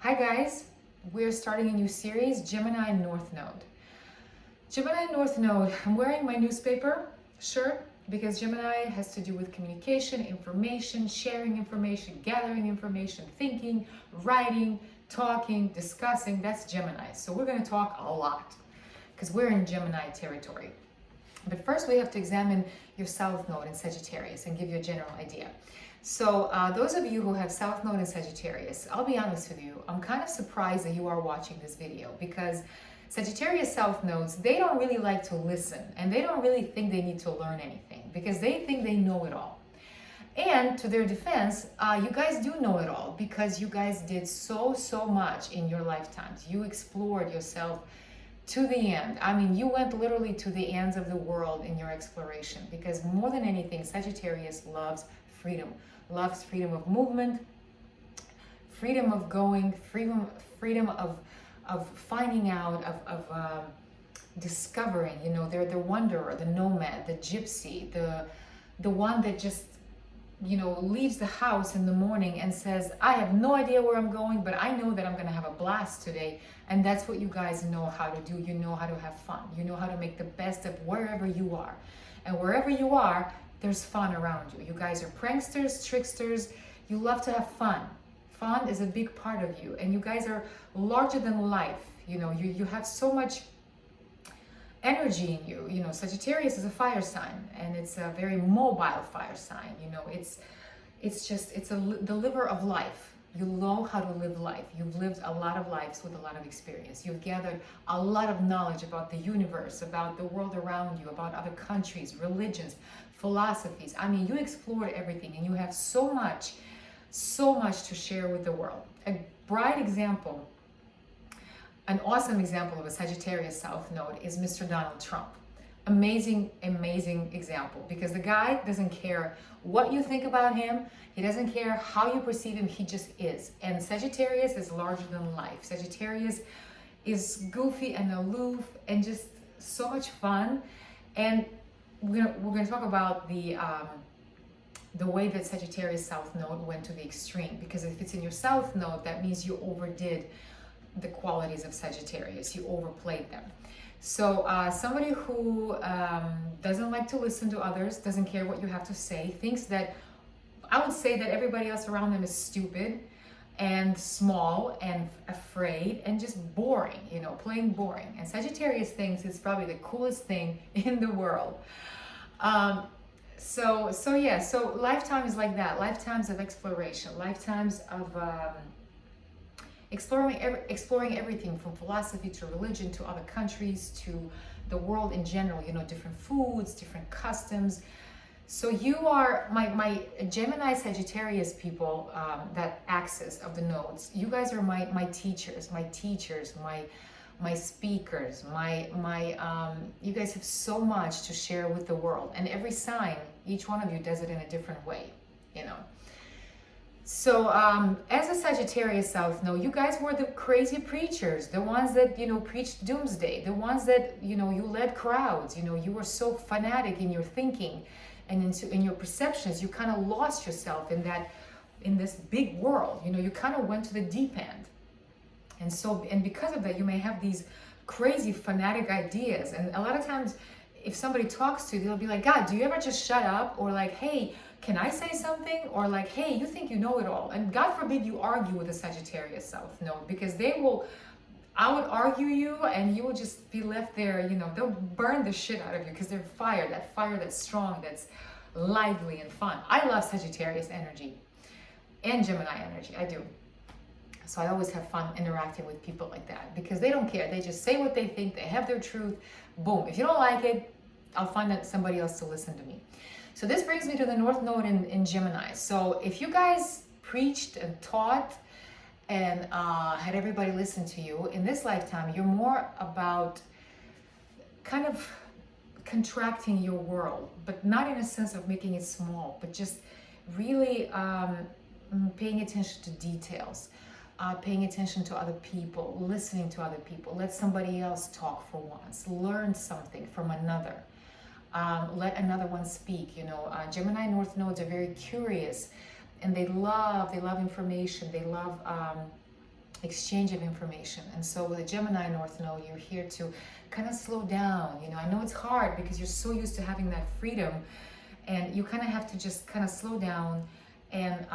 Hi guys, we're starting a new series, Gemini North Node. Gemini North Node, I'm wearing my newspaper shirt because Gemini has to do with communication, information, sharing information, gathering information, thinking, writing, talking, discussing. That's Gemini. So we're going to talk a lot because we're in Gemini territory. But first we have to examine your South Node in Sagittarius and give you a general idea. So those of you who have South Node in Sagittarius, I'll be honest with you, I'm kind of surprised that you are watching this video because Sagittarius South Nodes, they don't really like to listen and they don't really think they need to learn anything because they think they know it all. And to their defense, you guys do know it all because you guys did so much in your lifetimes. You explored yourself to the end. I mean, you went literally to the ends of the world in your exploration because more than anything, Sagittarius loves freedom, loves freedom of movement, freedom of going, freedom of finding out, of discovering. You know, they're the wanderer, the nomad, the gypsy, the one that just, you know, leaves the house in the morning and says, I have no idea where I'm going, but I know that I'm gonna have a blast today. And that's what you guys know how to do. You know how to have fun. You know how to make the best of wherever you are. And wherever you are, there's fun around you. You guys are pranksters, tricksters. You love to have fun. Fun is a big part of you. And you guys are larger than life. You know, you have so much energy in you. You know, Sagittarius is a fire sign and it's a very mobile fire sign. You know, it's the liver of life. You know how to live life. You've lived a lot of lives with a lot of experience. You've gathered a lot of knowledge about the universe, about the world around you, about other countries, religions, philosophies. I mean, you explored everything and you have so much to share with the world. A bright example, an awesome example of a Sagittarius South Node is Mr. Donald Trump. Amazing example because the guy doesn't care what you think about him. He doesn't care how you perceive him. He just is. And Sagittarius is larger than life. Sagittarius is goofy and aloof and just so much fun. And we're gonna talk about the way that Sagittarius South Node went to the extreme, because if it's in your South Node, that means you overdid the qualities of Sagittarius. You overplayed them. So somebody who doesn't like to listen to others, doesn't care what you have to say, thinks that, I would say that everybody else around them is stupid and small and afraid and just boring, you know, plain boring. And Sagittarius thinks it's probably the coolest thing in the world. So lifetime is like that. Lifetimes of exploration, lifetimes of exploring everything from philosophy to religion to other countries to the world in general, you know, different foods, different customs. So you are my Gemini Sagittarius people, that axis of the nodes. You guys are my teachers, my speakers, you guys have so much to share with the world. And every sign, each one of you does it in a different way, you know. So as a Sagittarius South Node, you guys were the crazy preachers, the ones that, you know, preached doomsday, the ones that, you know, you led crowds, you know, you were so fanatic in your thinking and in your perceptions. You kind of lost yourself in this big world, you know, you kind of went to the deep end. And because of that, you may have these crazy fanatic ideas. And a lot of times, if somebody talks to you, they'll be like, God, do you ever just shut up? Or like, hey, can I say something? Or like, hey, you think you know it all. And God forbid you argue with a Sagittarius South Node, because I would argue you and you will just be left there, you know, they'll burn the shit out of you because they're fire that's strong, that's lively and fun. I love Sagittarius energy and Gemini energy, I do. So I always have fun interacting with people like that because they don't care. They just say what they think. They have their truth. Boom. If you don't like it, I'll find somebody else to listen to me. So this brings me to the North Node in Gemini. So if you guys preached and taught and had everybody listen to you, in this lifetime, you're more about kind of contracting your world, but not in a sense of making it small, but just really paying attention to details. Paying attention to other people, listening to other people, let somebody else talk for once, learn something from another, let another one speak. You know, Gemini North Nodes are very curious and they love information. They love exchange of information. And so with a Gemini North Node, you're here to kind of slow down. You know, I know it's hard because you're so used to having that freedom, and you kind of have to just kind of slow down and,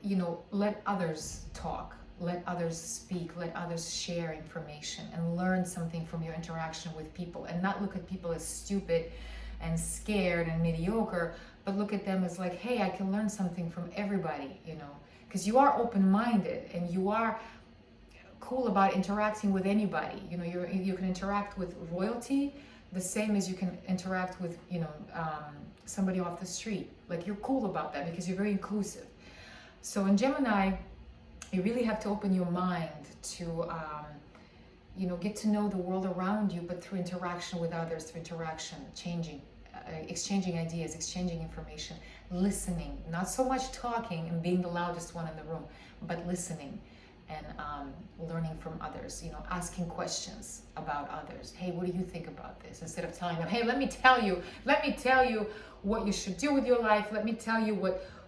you know, let others talk, let others speak, let others share information and learn something from your interaction with people, and not look at people as stupid and scared and mediocre, but look at them as like, hey, I can learn something from everybody, you know, because you are open-minded and you are cool about interacting with anybody. You know, you can interact with royalty the same as you can interact with, you know, somebody off the street. Like, you're cool about that because you're very inclusive. So in Gemini, you really have to open your mind to, you know, get to know the world around you, but through interaction with others, through interaction, exchanging ideas, exchanging information, listening, not so much talking and being the loudest one in the room, but listening and learning from others, you know, asking questions about others. Hey, what do you think about this? Instead of telling them, hey, let me tell you what you should do with your life. Let me tell you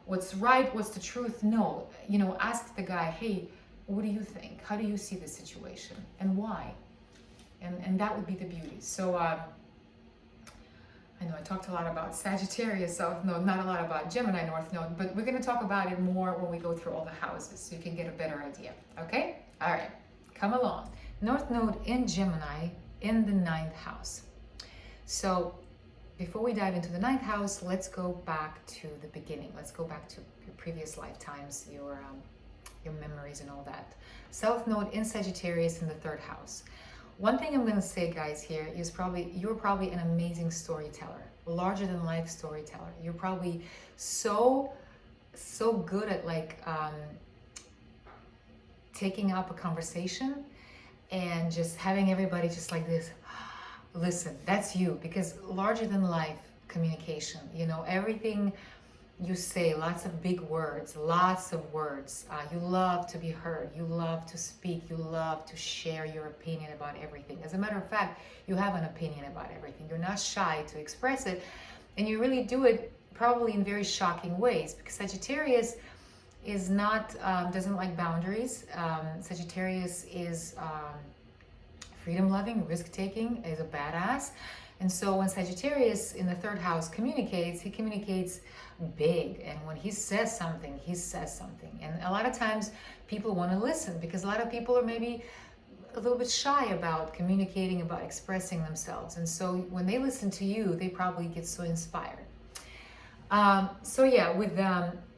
what's right, what's the truth. No, you know, ask the guy, hey, what do you think? How do you see the situation and why? And that would be the beauty. So I know I talked a lot about Sagittarius South Node, not a lot about Gemini North Node, but we're going to talk about it more when we go through all the houses so you can get a better idea. Okay? All right. Come along. North Node in Gemini in the 9th house. So before we dive into the 9th house, let's go back to the beginning. Let's go back to your previous lifetimes, your memories and all that. South Node in Sagittarius in the 3rd house. One thing I'm going to say, guys, here is you're probably an amazing storyteller, larger than life storyteller. You're probably so good at like taking up a conversation and just having everybody just like this. Listen, that's you, because larger than life communication, you know, everything you say, lots of big words, lots of words. You love to be heard. You love to speak. You love to share your opinion about everything. As a matter of fact, you have an opinion about everything. You're not shy to express it. And you really do it probably in very shocking ways, because Sagittarius is not, doesn't like boundaries. Sagittarius is freedom-loving, risk-taking, is a badass. And so when Sagittarius in the 3rd house communicates, he communicates big. And when he says something, he says something. And a lot of times people want to listen, because a lot of people are maybe a little bit shy about communicating, about expressing themselves. And so when they listen to you, they probably get so inspired. So yeah, with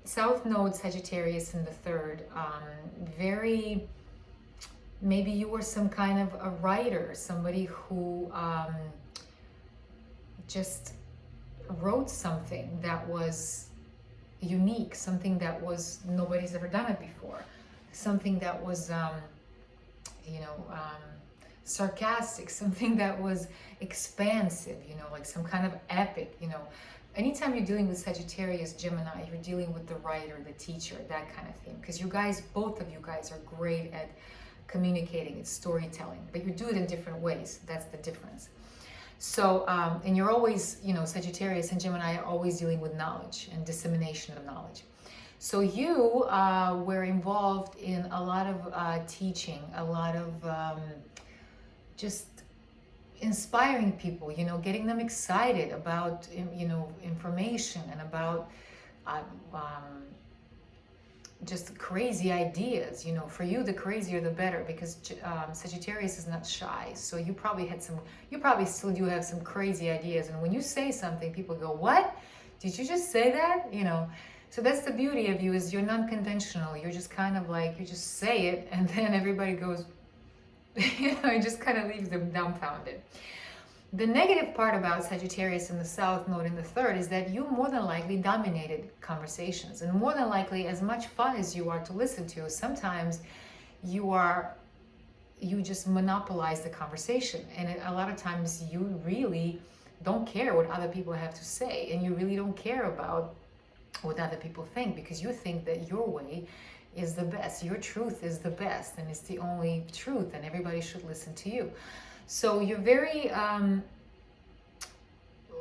South Node Sagittarius in the 3rd, very, maybe you were some kind of a writer, somebody who just wrote something that was unique, something that was, nobody's ever done it before, something that was, you know, sarcastic, something that was expansive, you know, like some kind of epic, you know. Anytime you're dealing with Sagittarius, Gemini, you're dealing with the writer, the teacher, that kind of thing. Because you guys, both of you guys are great at communicating, it's storytelling, but you do it in different ways. That's the difference. So, and you're always, you know, Sagittarius and Gemini are always dealing with knowledge and dissemination of knowledge. So you were involved in a lot of teaching, a lot of just inspiring people, you know, getting them excited about, you know, information and about just crazy ideas. You know, for you, the crazier the better, because Sagittarius is not shy. So you probably still do have some crazy ideas. And when you say something, people go, what? Did you just say that? You know, so that's the beauty of you, is you're non-conventional. You're just kind of like, you just say it, and then everybody goes, you know, it just kind of leaves them dumbfounded. The negative part about Sagittarius in the South Node in the 3rd is that you more than likely dominated conversations, and more than likely, as much fun as you are to listen to, sometimes you just monopolize the conversation, and a lot of times you really don't care what other people have to say, and you really don't care about what other people think, because you think that your way is the best, your truth is the best, and it's the only truth, and everybody should listen to you. So you're very, well,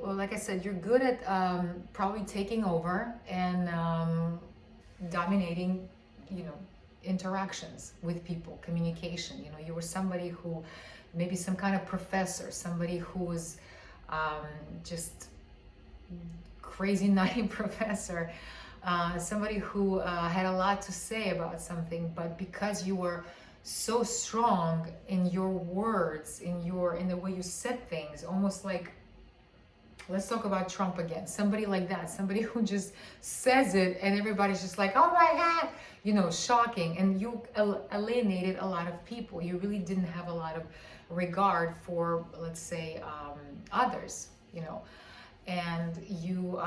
like I said, you're good at probably taking over and dominating, you know, interactions with people, communication. You know, you were somebody who, maybe some kind of professor, somebody who was just crazy nutty professor, somebody who had a lot to say about something, but because you were so strong in your words, in the way you said things, almost like, let's talk about Trump again, somebody like that, somebody who just says it and everybody's just like, oh my God, you know, shocking. And you alienated a lot of people. You really didn't have a lot of regard for, let's say, others, you know. And you,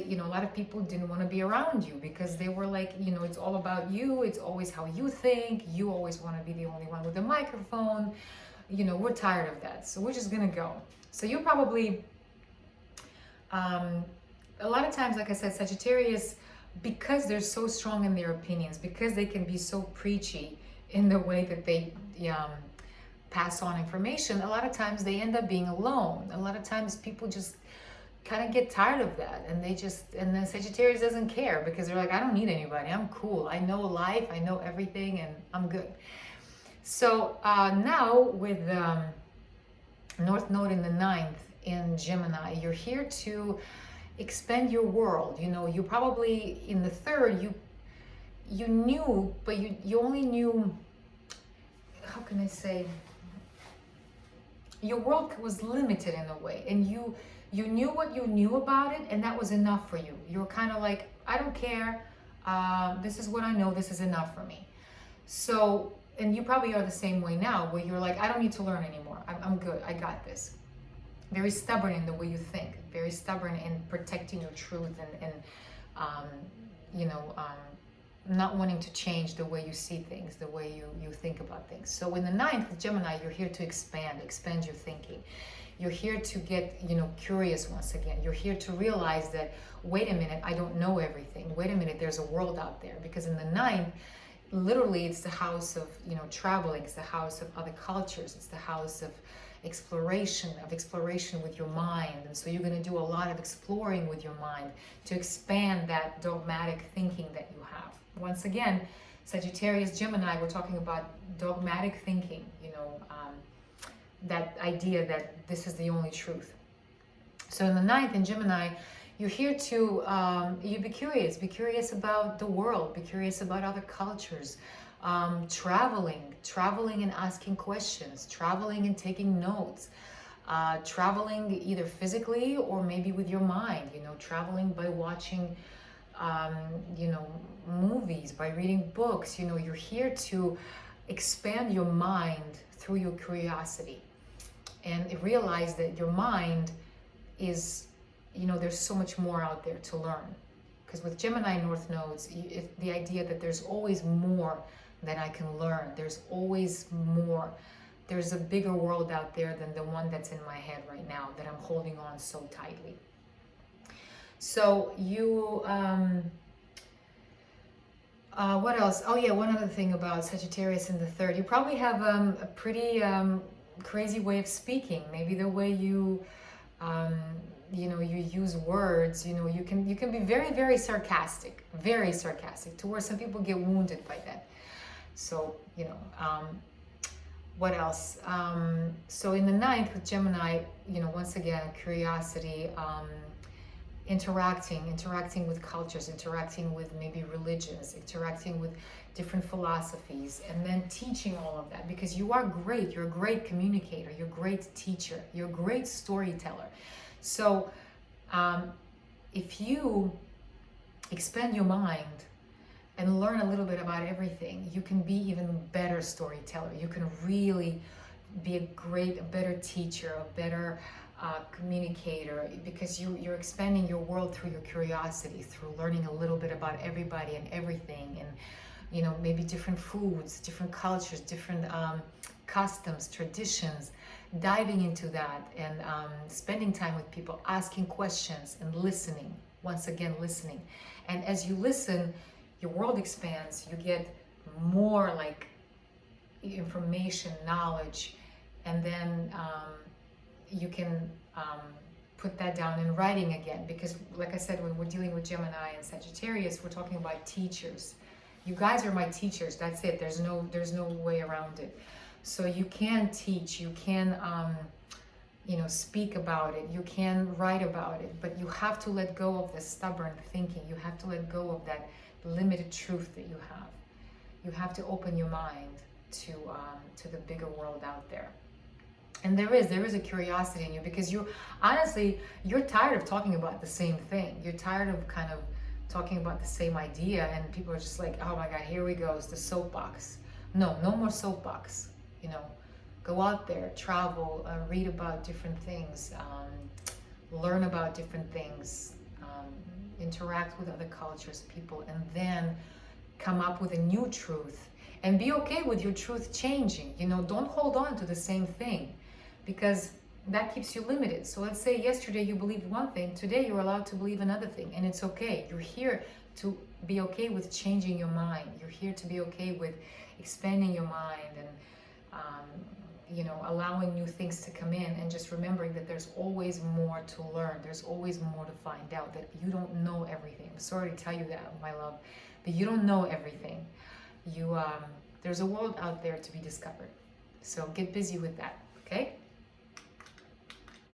you know, a lot of people didn't want to be around you because they were like, you know, it's all about you. It's always how you think. You always want to be the only one with the microphone. You know, we're tired of that. So we're just going to go. So you probably, a lot of times, like I said, Sagittarius, because they're so strong in their opinions, because they can be so preachy in the way that they pass on information, a lot of times they end up being alone. A lot of times people just kind of get tired of that, and they just, and then Sagittarius doesn't care because they're like, I don't need anybody, I'm cool, I know life, I know everything, and I'm good. So now with North Node in the 9th in Gemini, you're here to expand your world. You know, you probably in the 3rd, you knew, but you only knew, how can I say, your world was limited in a way, and you knew what you knew about it, and that was enough for you. You were kind of like, I don't care, this is what I know, this is enough for me. So, and you probably are the same way now, where you're like, I don't need to learn anymore, I'm good, I got this. Very stubborn in the way you think, very stubborn in protecting your truth, and you know, not wanting to change the way you see things, the way you think about things. So in the 9th with Gemini, you're here to expand your thinking. You're here to get, you know, curious once again. You're here to realize that, wait a minute, I don't know everything. Wait a minute, there's a world out there. Because in the 9th, literally it's the house of, you know, traveling. It's the house of other cultures. It's the house of exploration with your mind. And so you're going to do a lot of exploring with your mind to expand that dogmatic thinking that you have. Once again, Sagittarius, Gemini, we're talking about dogmatic thinking, you know, that idea that this is the only truth. So in the 9th in Gemini, you're here to you be curious about the world, be curious about other cultures, traveling and asking questions, traveling and taking notes, traveling either physically or maybe with your mind, you know, traveling by watching you know, movies, by reading books. You know, you're here to expand your mind through your curiosity, and realize that your mind is, you know, there's so much more out there to learn. Because with Gemini North Nodes, the idea that there's always more that I can learn, there's always more. There's a bigger world out there than the one that's in my head right now that I'm holding on so tightly. So you, what else? Oh yeah, one other thing about Sagittarius in the 3rd, you probably have a pretty crazy way of speaking. Maybe the way you, you know, you use words. You know, you can be very, very sarcastic, to where some people get wounded by that. So, you know, what else? So in the 9th with Gemini, you know, once again, curiosity, interacting with cultures, interacting with maybe religions, interacting with different philosophies, and then teaching all of that, because you are great. You're a great communicator, you're a great teacher, you're a great storyteller. So if you expand your mind and learn a little bit about everything, you can be even better storyteller. You can really be a better teacher, a better communicator, because you're expanding your world through your curiosity, through learning a little bit about everybody and everything, and, you know, maybe different foods, different cultures, different customs, traditions, diving into that, and spending time with people, asking questions and listening. Once again, listening. And as you listen, your world expands. You get more like information, knowledge, and then you can put that down in writing again, because like I said, when we're dealing with Gemini and Sagittarius, we're talking about teachers. You guys are my teachers. That's it. There's no way around it. So you can teach, you can speak about it, you can write about it, but you have to let go of the stubborn thinking. You have to let go of that limited truth that you have. You have to open your mind to the bigger world out there. And there is a curiosity in you, because you're tired of talking about the same thing. You're tired of kind of talking about the same idea, and people are just like, oh my God, here we go, it's the soapbox. No more soapbox. Go out there, travel, read about different things, learn about different things, interact with other cultures, people, and then come up with a new truth. And be okay with your truth changing. Don't hold on to the same thing, because that keeps you limited. So let's say yesterday you believed one thing, today you're allowed to believe another thing, and it's okay. You're here to be okay with changing your mind. You're here to be okay with expanding your mind and allowing new things to come in, and just remembering that there's always more to learn. There's always more to find out, that you don't know everything. I'm sorry to tell you that, my love, but you don't know everything. There's a world out there to be discovered. So get busy with that, okay?